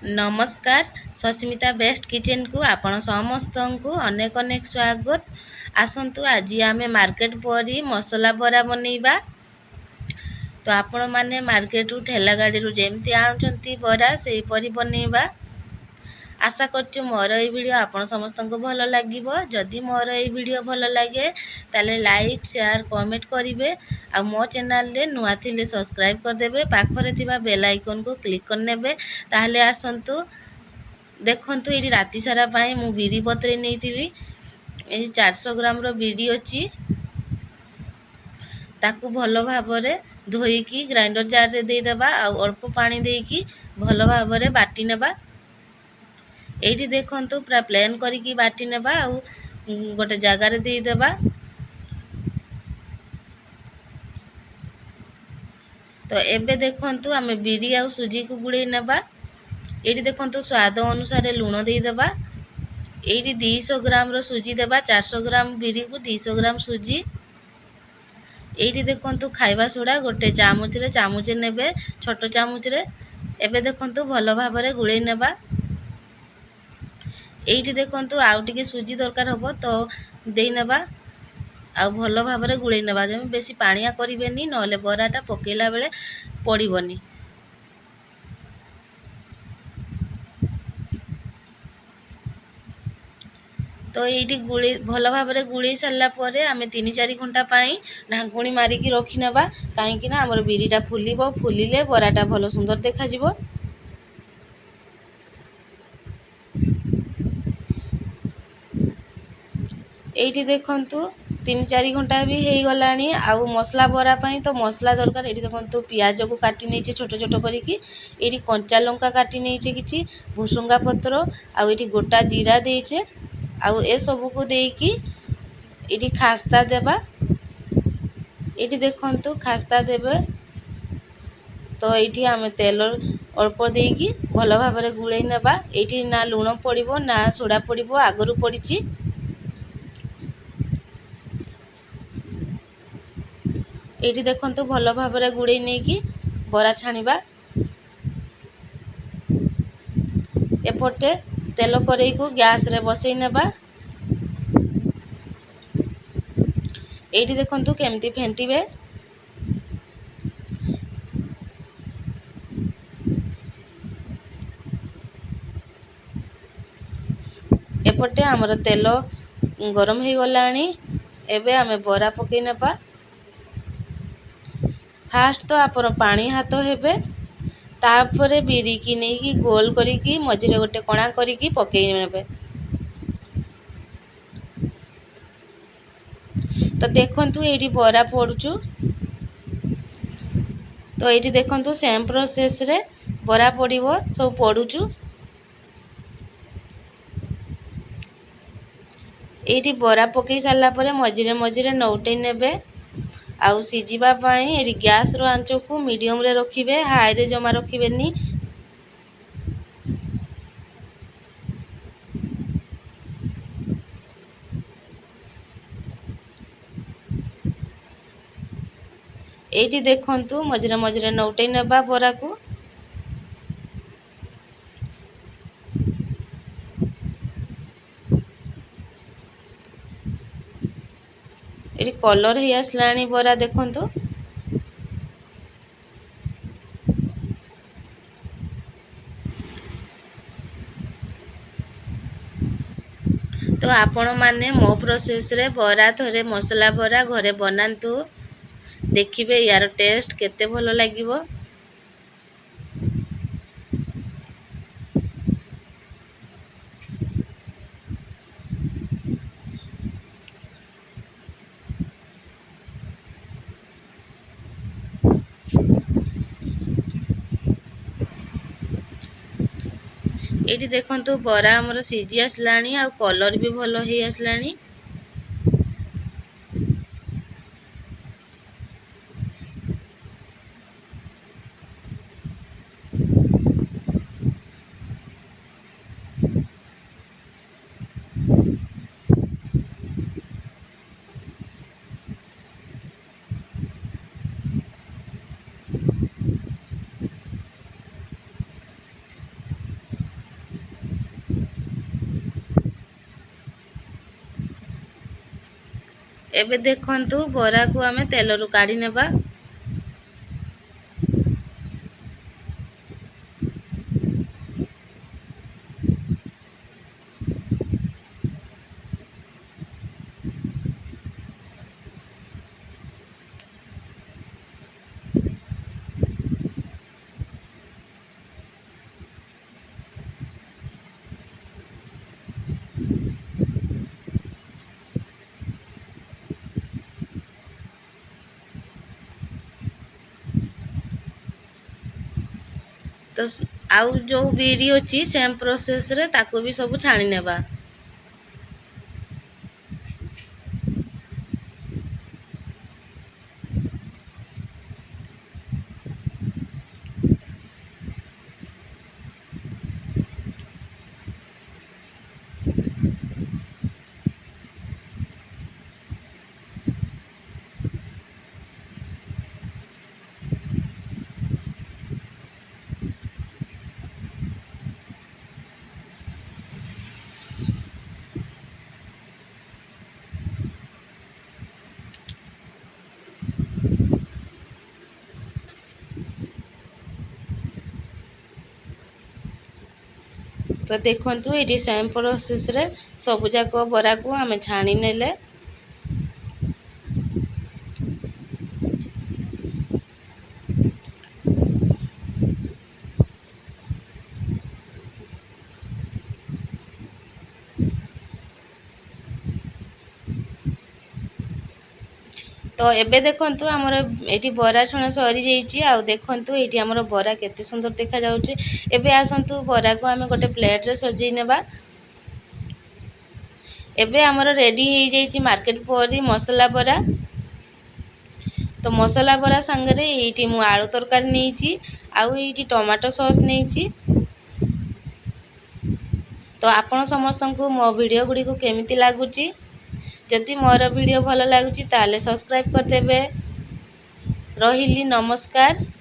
नमस्कार Sasmita best kitchen को आपण समस्त को अनेक अनेक स्वागत। आसतु आज आम मार्केट परी मसला बरा बनैबा। तो आपण माने मार्केट रु ठेला गाड़ी रु जेमती आणुचंती बरा सेही परी बनैबा। आशा करछु मोर ए वीडियो आपण समस्त को भलो लागिवो। जदि मोर ए वीडियो भलो लागे ताले लाइक शेयर कमेंट करिवे आ मो चैनल रे नुआ थिले सब्सक्राइब कर देबे। पाखरे थिबा बेल आइकन को क्लिक कर नेबे। ताहले आसंतु देखंतु एडी राति सारा पाए मु बिरी बतरे नेइतिली। ए 400 ग्राम रो बिरी अछि, ताकू भलो भाबरे धोईकी ग्राइंडर जार रे दे देबा आ अल्प पानी देकी भलो भाबरे बाटी नेबा। एठी देखंतु पूरा प्लेन करिकी बाटी नेबा आ गोटे जगह रे दे देबा। तो एबे देखंतु आमे बिरी आ सुजी को गुड़े नेबा। एठी देखंतु स्वाद अनुसार लूण दे देबा। एठी 200 ग्राम रो सुजी देबा। 400 ग्राम बिरी को 200 ग्राम सुजी। एठी देखंतु खाइबा सोडा गोटे चामच नेबे, छोटो चामच रे। एबे देखंतु भलो भाबरे गुळै नेबा। एठी देखंतु आउ टिके सुजी दरकार हबो तो देई नेबा आ भलो भाबरे गुळै नेबा। जे बेसी पानिया करिवेनी नले बराटा पकेला बेले पड़िबनी। तो ये भल भाव गुड़े सारा पर आम 3-4 घंटा ढाकुणी मारिकी रखी नेबा। कहीं आमर बिरीटा फुलिले बराटा भल सुंदर देखा जिवो। एठी देखंतु 3-4 घंटा भी हो गलानी। आउ मसला बरा पई तो मसला दरकार। एठी देखंतु प्याज को काटी नेचे छोटो छोटो करिकी। एठी कंचा लंका काटी नेचे, किछि भुसुंगा पत्र आउ एठी गोटा जीरा देइछे। आउ ए सब को देकी एठी खास्ता देबा। एठी देखंतु खास्ता देबे तो एठी आमे तेल अल्प देकी भलो भाबरे गुळै नेबा। एठी ना लूण पड़िबो ना सोडा पड़िबो, आगरु पड़िछि। एठी देखंतु भलो भाबरे गुळै नेकी बरा छाणीबा। एपटे तेल करेई को गैस रे बसई नेबा। एठी देखंतु केमती फेंटीबे। एपटे हमर तेल गरम हो गलानी। एबे आमे बरा पकई नेबा। फास्ट तो आपण पानी हाथ हेबे, तापरे बिरी की नेकी गोल करिकी मझिरे गोटे कणा करिकी पकई नेबे। तो देखंतु एठी बरा पडुचु। तो एठी देखंतु सेम प्रोसेस रे बरा पड़िबो, सब पडुचु। एठी बरा पकई सारला परे मझिरे मझिरे नौटै नेबे। आउ सिजिबा पई एठी गैस रो आंच को मीडियम रे रखिबे, हाई रे जमा रखिबेनी। एठी देखंतु मझिरे मझिरे नौटै नेबा बरा को। एठी कलर हे आसलानी बरा देखंतु। तो आपण माने मो प्रोसेस रे बरा थरे मसला बरा घरे बनांतु। देखिबे यार टेस्ट केते भलो लागिवो। एठी देखंतु बरा हमर सिजी आसलानी आ कलर भी भलो हे आसलानी। ଏବେ ଦେଖନ୍ତୁ ବରାକୁ ଆମେ ତେଲରୁ କାଢ଼ି ନେବା। ତ ଆଉ ଯେଉଁ ବିରି ଅଛି ସେମ୍ ପ୍ରୋସେସ୍ରେ ତାକୁ ବି ସବୁ ଛାଣି ନେବା। ତ ଦେଖନ୍ତୁ ଏଇଠି ସେମ୍ ପ୍ରୋସେସ୍ରେ ସବୁଯାକ ବରାକୁ ଆମେ ଛାଣି ନେଲେ। ତ ଏବେ ଦେଖନ୍ତୁ ଆମର ଏଇଠି ବରା ଛଣା ସରିଯାଇଛି। ଆଉ ଦେଖନ୍ତୁ ଏଇଠି ଆମର ବରା କେତେ ସୁନ୍ଦର ଦେଖାଯାଉଛି। ଏବେ ଆସନ୍ତୁ ବରାକୁ ଆମେ ଗୋଟେ ପ୍ଲେଟ୍ରେ ସଜେଇ ନେବା। ଏବେ ଆମର ରେଡ଼ି ହେଇଯାଇଛି ମାର୍କେଟ ପରି ମସଲା ବରା। ତ ମସଲା ବରା ସାଙ୍ଗରେ ଏଇଠି ମୁଁ ଆଳୁ ତରକାରୀ ନେଇଛି, ଆଉ ଏଇଠି ଟମାଟୋ ସସ୍ ନେଇଛି। ତ ଆପଣ ସମସ୍ତଙ୍କୁ ମୋ ଭିଡ଼ିଓ ଗୁଡ଼ିକୁ କେମିତି ଲାଗୁଛି? ଯଦି ମୋର ଭିଡ଼ିଓ ଭଲ ଲାଗୁଛି ତାହେଲେ ସବସ୍କ୍ରାଇବ୍ କରିଦେବେ। ରହିଲି, ନମସ୍କାର।